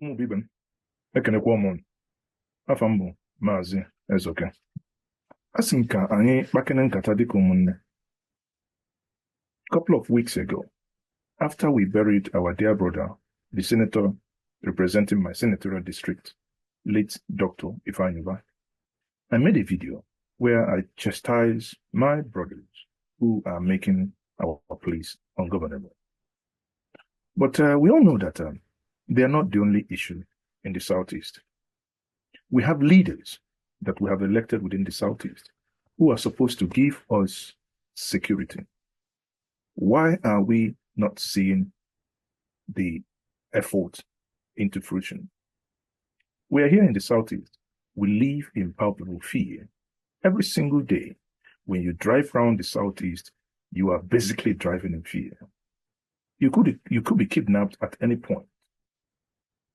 Ụmụ ekenekwa m afọ m bụ Maazị Ezoke. A sị m ka anyị kpakene nkata dịka ụmụnne. Couple of weeks ago, after we buried our dear brother, the senator representing my senatorial district, late Dr. Ifeanyuba, I made a video where I chastise my brothers who are making our place ungovernable. But we all know that they are not the only issue in the Southeast. We have leaders that we have elected within the Southeast who are supposed to give us security. Why are we not seeing the effort into fruition? We are here in the Southeast. We live in palpable fear. Every single day, when you drive around the Southeast, you are basically driving in fear. You could be kidnapped at any point.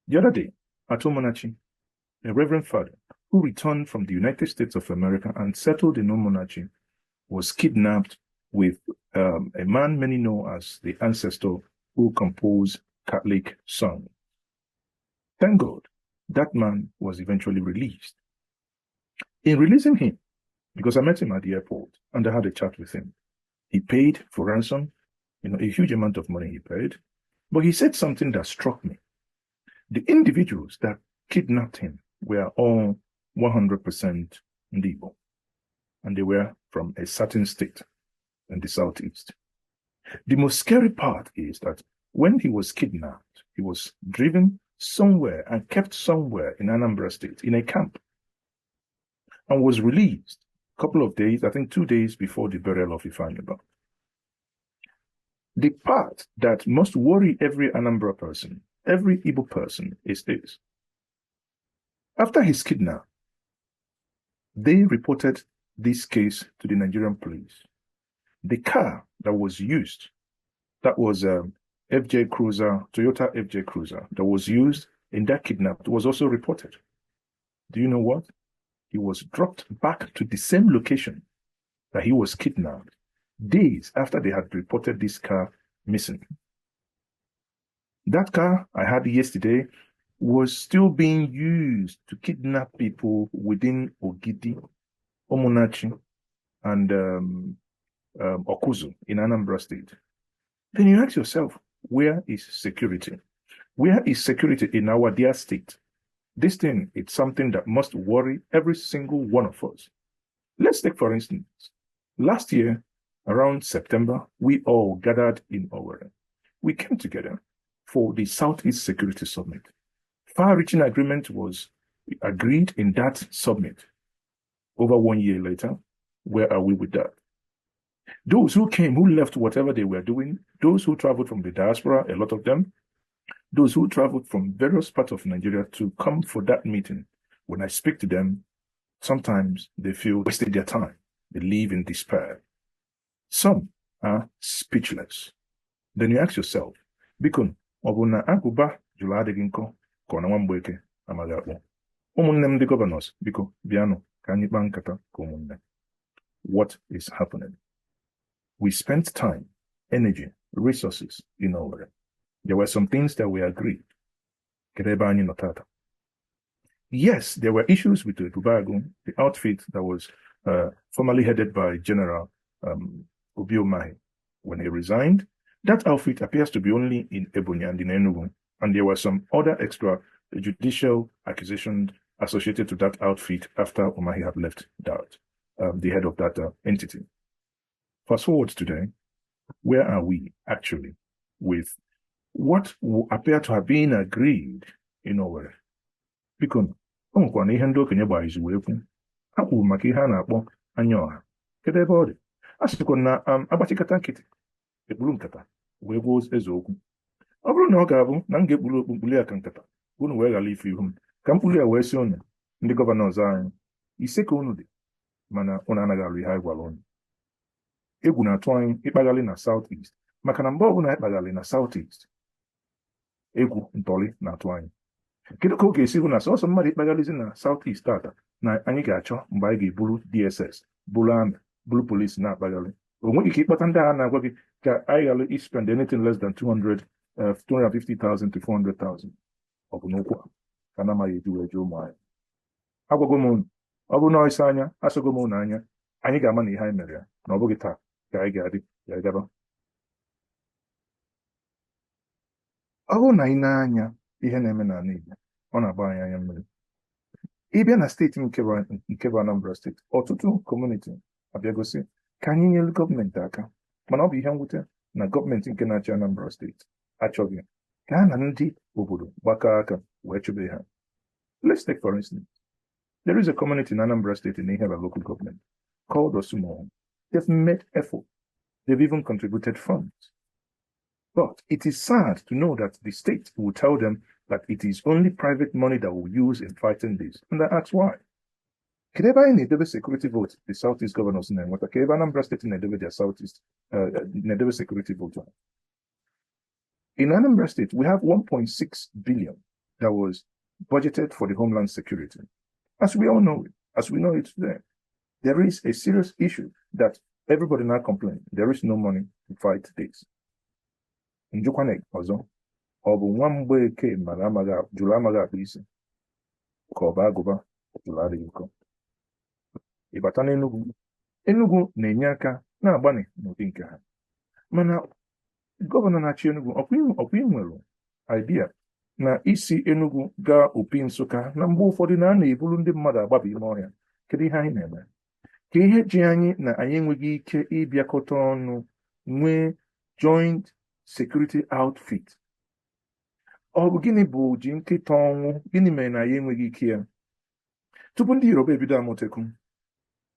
The other day, at Omonachi, a reverend father who returned from the United States of America and settled in Omonachi was kidnapped with a man many know as the ancestor who composed Catholic songs. Thank God, that man was eventually released. In releasing him, because I met him at the airport and I had a chat with him, he paid for ransom, a huge amount of money he paid, but he said something that struck me. The individuals that kidnapped him were all 100% Igbo, and they were from a certain state in the Southeast. The most scary part is that when he was kidnapped, he was driven somewhere and kept somewhere in Anambra State in a camp and was released a couple of days, I think 2 days before the burial of Ifeanyuba. The part that must worry every Anambra person, every Igbo person, is this. After his kidnapping, they reported this case to the Nigerian police. The car that was used, that was FJ Cruiser, Toyota FJ Cruiser, that was used in that kidnap was also reported. Do you know what? He was dropped back to the same location that he was kidnapped days after they had reported this car missing. That car I had yesterday was still being used to kidnap people within Ogidi, Omonachi, and Okuzu in Anambra State. Then you ask yourself, where is security? Where is security in our dear state? This thing, it's something that must worry every single one of us. Let's take, for instance, last year, around September, we all gathered in Owerri. We came together for the Southeast Security Summit. Far-reaching agreement was agreed in that summit. Over 1 year later, where are we with that? Those who came, who left whatever they were doing, those who traveled from the diaspora, a lot of them, those who traveled from various parts of Nigeria to come for that meeting, when I speak to them, sometimes they feel wasted their time. They live in despair. Some are speechless. Then you ask yourself, Bikun, Obuna Akuba, Juladeginko, Kona Wambweke, Amagapo. Umunnem the governors, Biko, Biano, Kanyibankata, Komunne. What is happening? We spent time, energy, resources in Owerri. There were some things that we agreed. Yes, there were issues with the Dubago, the outfit that was formerly headed by General Obiomahi. When he resigned, that outfit appears to be only in Ebonyi and in Enugu, and there were some other extrajudicial accusations associated to that outfit after Umahi had left that, the head of that entity. Fast forward today, where are we actually with what will appear to have been agreed in Owerri? Because ọnwụkwa na ihe ndị okenye gbara izu wee kwu ha kwuru maka ihe a na-akpọ anya ọha kedu ebe ọ dị a sịkwa na agbachikata nkịtị ekpuru nkata wee gwa eze okwu ọ bụrụ na ọ ga-abụ na m ga-ekpuru okpu mkpuli aka nkata unu wee ghara ife ihu m ka mkpuli a wee si unu ndị gọvanọ ọzọ anyị ise ka unu dị mana unu anaghị arụ ihe anyị gwara unu egwu na-atụ anyị ịkpaghalị na Southeast maka na mgbe ọbụla anyị kpaghalị na Southeast egwu ntọrị na-atụ anyị kedu ka ọ ga-esi hụ na sọsọ mmadụ ịkpaghalịzi na Southeast tata na anyị ga-achọ mgbe anyị ga-eburu DSS buru amị buru polisi na-akpaghalị o nweghị ike ịkpata ndị agha na-agwa gị ka anyị ghara spend anything less than 250,000 to 400,000 ọ bụ n'okwu ka na amaghị eji wee jụọ ụmụ anyị. Agwago m unu, ọ bụ na isi anya asụgo m unu anya, anyị ga-ama na ihe anyị mere ya na ọ bụghị taa ka anyị ga-adị ya gaba. Ọ bụrụ na anyị na-anya ihe na-eme n'ala Igbo, ọ na-agba anyị anya mmiri. Ịbịa na steeti nke bụ Anambra steeti, ọtụtụ kọmuniti abịagosi ka anyị nyere gọọmenti aka, mana ọ bụ ihe mwute na gọọmenti nke na-achị Anambra steeti achọghị ka ha na ndị obodo gbakọọ aka wee chụbe ha. Let's take for instance, there is a community in Anambra State in Iheba local government called Osumo. They've made effort. They've even contributed funds. But it is sad to know that the state will tell them that it is only private money that will use in fighting this. And I ask why. Kedeba in Nedebe security vote, the Southeast governors in Nwata, Kedeba Anambra State in Nedebe their Southeast, Nedebe security vote. In Anambra State, we have 1.6 billion that was budgeted for the homeland security. As we all know it, as we know it today, there is a serious issue that everybody now complains. There is no money to fight this. Njukwane ọzọ, ọ bụ nwa Mgbeke mara jụrụ amaghị akpa isi ka ọ bụ agụba jụrụ adịghị nkọ. Ịbata n'Enugu, Enugu na-enye aka na-agbanị n'ụdị nke ha, mana gọvanọ na-achị Enugu ọkwa nwere idea na isi Enugu gaa Opi Nsụka na mgbe ụfọdụ na a na-eburu ndị mmadụ agbaba ime ọhịa. Kedu ihe anyị na-eme? Ka ihe ji anyị na anyị enweghị ike ịbịakọta ọnụ nwee joint security outfit? Ọ bụ gịnị bụ ji nkịta ọnwụ? Gịnị mere na anyị enweghị ike ya? Tupu ndị Yoruba ebido Amotekwu,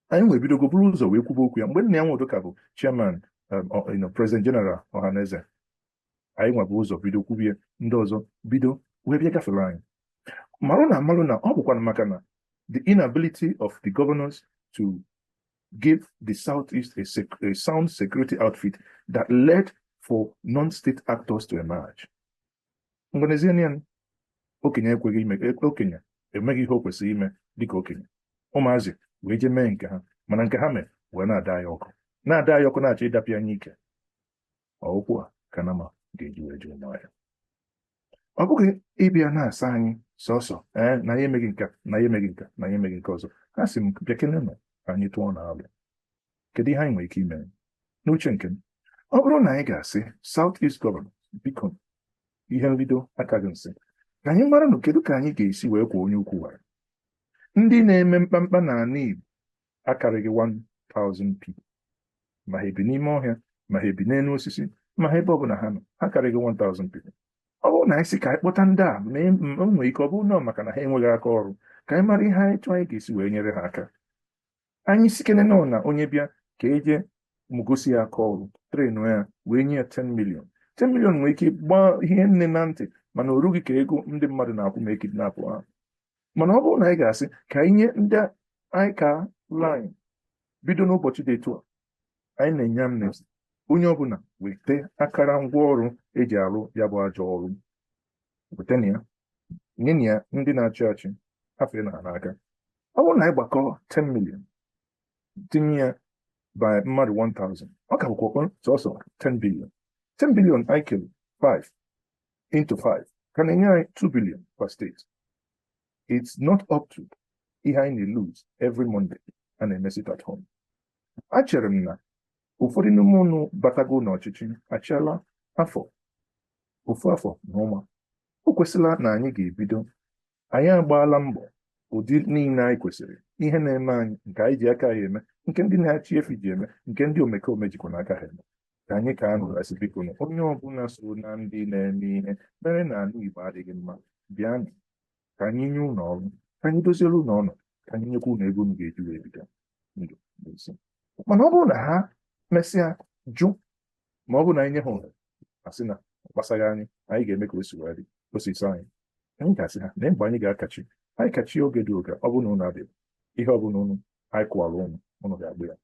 anyị nwee bidogo buru ụzọ wee kwuba okwu ya mgbe nna ya Nwodoka bụ chairman president general Ọhaneze. Anyị nwebụ ụzọ bido kwubie, ndị ọzọ bido wee bịa gafere anyị. Marụ na ọ bụkwa maka na the inability of the governors to give the Southeast a sound security outfit that led for non-state actors to emerge. Ngwanezianian, okenye ekweghị ime, okenye emeghị ihe o kwesịrị ime dịka okenye. Ụmụazị wee je mee nke ha, mana nke ha mere wee na-ada ya ọkụ na-achọ ịdapịa anyị ike. Okwu a ka na ma ga-eji wee jụọ n'ahịa. Ọ bụghị ịbịa na-asa anyị sọsọ na ya emeghị nka na ya emeghị nka na ya emeghị nke ọzọ. Ha sị m bịa kene nọ ka anyị tụọ n'alụ. Kedu ihe anyị nwere ike ime? N'uche nke m, ọ bụrụ na anyị ga-asị Southeast Governor, biko ihe nrido aka gị nsị ka anyị mara na kedu ka anyị ga-esi wee kwa onye ukwu wara. Ndị na-eme mkpamkpa n'ala Igbo akarịghị 1,000 people, ma ha ebi n'ime ọhịa, ma ha ebi n'elu osisi, ma ha ebe ọbụla ha nọ, ha karịghị 1,000 people. Ọ bụrụ na anyị sị ka anyị kpọta ndị a ma o nwere ike ọ bụrụ na maka na ha enweghị aka ọrụ, ka anyị mara ihe anyị ga-esi wee nyere ha aka. Anyị sikene nọ na onye bịa ka eje mụgosi ya aka ọrụ, trenu ya wee nye ya 10 million. 10 million nwere ike gbaa ihe nne na ntị, mana o rughị ka ego ndị mmadụ na-akwụ ma ekidnapụ ha. Mana ọ bụrụ na anyị ga-asị ka anyị nye ndị anyị ka line bido n'ụbọchị dị etu a, anyị na-enye Amnesty, onye ọbụla weta akara ngwaọrụ eji arụ ya bụ ajọ ọrụ, wetana ya nye ya ndị na-achị achị afọ na n'aka. Ọ bụrụ na anyị gbakọ 10 million tinye ya by mmadụ 1,000, ọ ka bụkwa sọsọ 10 billion. 10 billion anyị kere 5 into 5 ka na-enye anyị 2 billion per state. It's not up to ihe anyị na-lose every Monday a na-emesit at home. Achere m na ụfọdụ n'ime unu batago n'ọchịchị achịala ofu afọ na ụma. O kwesịla na anyị ga-ebido, anyị agbaala mbọ ụdị niile anyị kwesịrị, ihe na-eme anyị nke anyị ji aka ya eme, nke ndị na-achị efi ji eme, nke ndị omekome jikwa n'aka ha eme, ka anyị ka anụ asị biko na onye ọbụla so na ndị na-eme ihe mere na anụ Igbo adịghị mma, bịanụ ka anyị nye ụlọ ọrụ, ka anyị doziere ụlọ ọnụ, ka anyị nyekwa ụlọ ego unu ga-eji wee bido ndụ n'isi. Mana ọ bụrụ na ha mesịa jụ, ma ọ bụrụ na anyị nye ha ohere asị na gbasaghị anyị ga-eme ka o si wee dị osisi anyị ga-asị ha na mgbe anyị ga-akachi anyị kachie oge dị oge, ọ bụrụ na ụnụ adịghị ihe ọ bụla ụnụ anyị kụwara ụnụ ga-agba ya.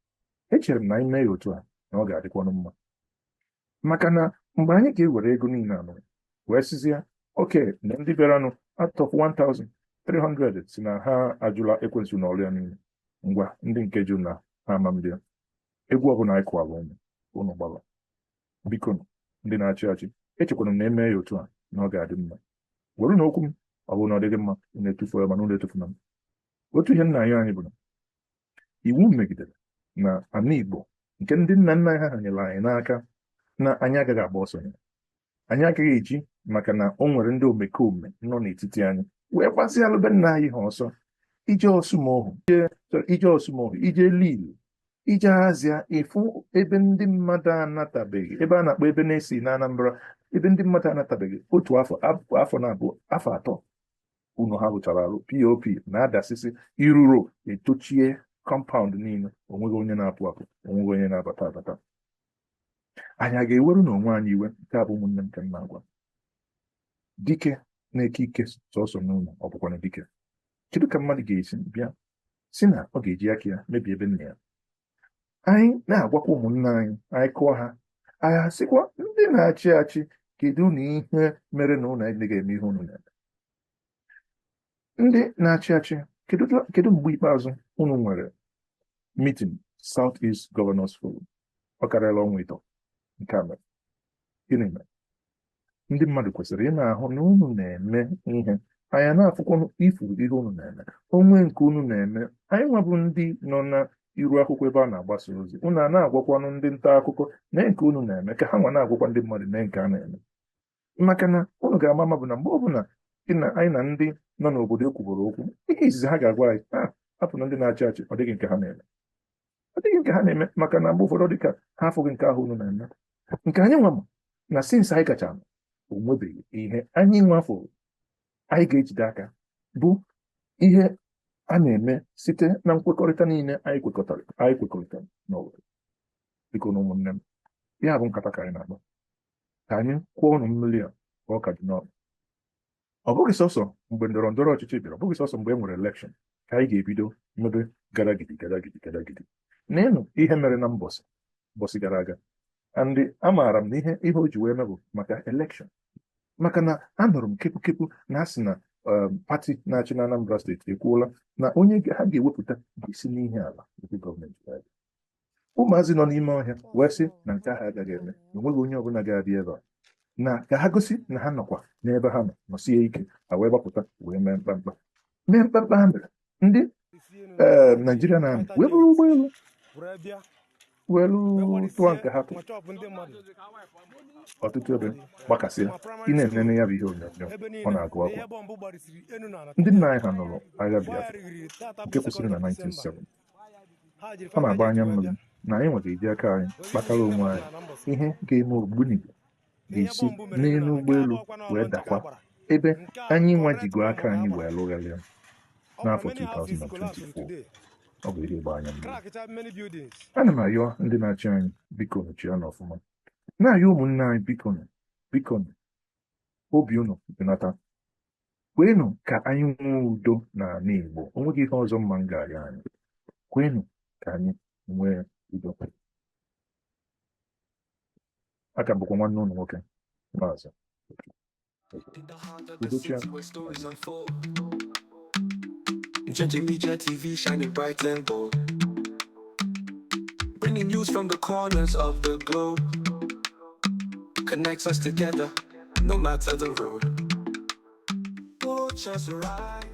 Echere m na anyị mee ya otu a na ọ ga-adịkwanụ mma, maka na mgbe anyị ga-ewere ego niile anụ wee sizie oke na ndị bịaranụ out of 1,300 si na ha ajụla ekwensu n'ọrụ ya niile, ngwa ndị nke jụ na ha ama m bịa, egwu ọbụla anyị kụwara ụnụ gbara. Biko ndị na-achị achị, echekwana m na eme ya otu a na ọ ga-adị mma. were na okwu m ọ bụrụ na ọ dịghị mma unu etufuo ya mana unu etufuna m. Otu ihe nna anyị bụ na iwu megidere na ana Igbo nke ndị nna nna ha nyere anyị n'aka na anyị agaghị agba ọsọ ya. Anyị agaghị eji maka na o nwere ndị omekome nọ n'etiti anyị wee gbasịalụ be nna anyị ha ọsọ ije ọsụmohu ije lilu ije azịa ịfụ ebe ndị mmadụ anatabeghị, ebe a na-akpọ ebe na-esi na Anambra, ebe ndị mmadụ anatabeghị otu afọ na-abụ afọ atọ unu ha rụchara arụ POP na-adasịsị iruro etochie kọmpaụndụ niile, onweghị onye na-apụ apụ, onweghị onye na-abata abata. Anyị a ga-eweru n'onwe anyị iwe? Nke a bụ ụmụnne m nke m na-agwa. Dike na-eke ike sọsọ n'ụlọ ọ bụkwana dike. Kedu ka mmadụ ga-esi bịa si na ọ ga-eji aka ya mebie ebe nna ya? Anyị na-agwakwa ụmụnne anyị kụọ ha, anyị asịkwa ndị na-achị achị kedu na ihe mere na ụlọ anyị ga-eme ihe unu na-eme? Ndị na-achị achị kedu mgbe ikpeazụ unu nwere meeting SouthEast Governors Forum? Ọ karịala ọnwa ịtọ. Nke a mere gịnị mere? Ndị mmadụ kwesịrị ị na-ahụ na unu na-eme ihe, anyị na-afụkwanụ ifuru ihe unu na-eme, onwe nke unu na-eme. Anyị nwabụ ndị nọ na iru akwụkwọ ebe a na-agbasa ozi, unu a na-agwakwanụ ndị nta akụkọ na nke unu na-eme ka ha nwa na-agwakwa ndị mmadụ na nke a na-eme. Maka na unu ga-ama ama bụ na mgbe ọbụla anyị na ndị nọ n'obodo ekwuboro okwu, ihe izizi ha ga-agwa anyị hapụ na ndị na-achị achị ọ dịghị nke ha na-eme, ọ dịghị nke ha na-eme, maka na mgbe ụfọdụ dịka ha afụghị nke ahụ unu na-eme. Nke anyị nwa na sinsi anyị kacha o nwebeghị ihe anyị nwafọ anyị ga-ejide aka bụ ihe a na-eme site na nkwekọrịta niile anyị kwekọrịta n'obodo. Biko na ụmụnne m, ya bụ nkata ka anyị na-agba ka anyị kwụọ ọnụ mmiri a ka ọ ka dị n'ọrụ. Ọ bụghị sọsọ mgbe ndọrọ ndọrọ ọchịchị bịara, ọ bụghị sọsọ mgbe e nwere elekshọn ka anyị ga-ebido mebe gadagidi. N'ịnụ ihe mere na mbọsị gara aga, ndị amaara m na ihe o ji wee mebụ maka elekshọn, maka na anụrụ m kepụ na asị na pati na-achị na Anambra steeti ekwuola na onye ha ga-ewepụta ga-esi n'ihe ala nke gọọmenti. Ụmụazị nọ n'ime ọhịa wee sị na nke ahụ agaghị eme, na onweghị onye ọbụla ga-abịa ebe a, na ka ha gosi na ha nọkwa n'ebe ha nọsie ike, ha wee gbapụta wee mee mkpamkpa ha mere. Ndị Naijiria na amị wee bụrụ ụgbọelu welu tụọ nke ha tụ ọtụtụ ebe gbakasịa. Ị na-enene ya bụ ihe onyonyo, ọ na-agụ akwa. Ndị nna anyị ha nụrụ agha Biafra nke kwụsịrị na 1970. Ọ na-agba anya mmiri na anyị nwere iji aka anyị kpatara onwe anyị ihe ga-eme ogbunigwe ga-esi n'elu ụgbọelu wee dakwa ebe anyị nwa jigo aka anyị wee lụgharịa n'afọ 2024. Ọ bụ ihe ịgba anya mmiri. Ana m ayọ ndị na-achị anyị biko nọchie ya n'ọfụma, na-ayọ ụmụnne anyị biko obi unu benata, kweenụ ka anyị nwee udo n'ala Igbo. O nweghị ihe ọzọ mma m ga-arịọ anyị, kweenụ ka anyị nwee udo. Aka bụkwa nwanne ụlọ nwoke Maazị NjenjeMedia TV, shining bright and bold, bringing news from the corners of the globe, connects us together, no matter the road. Oh, just right.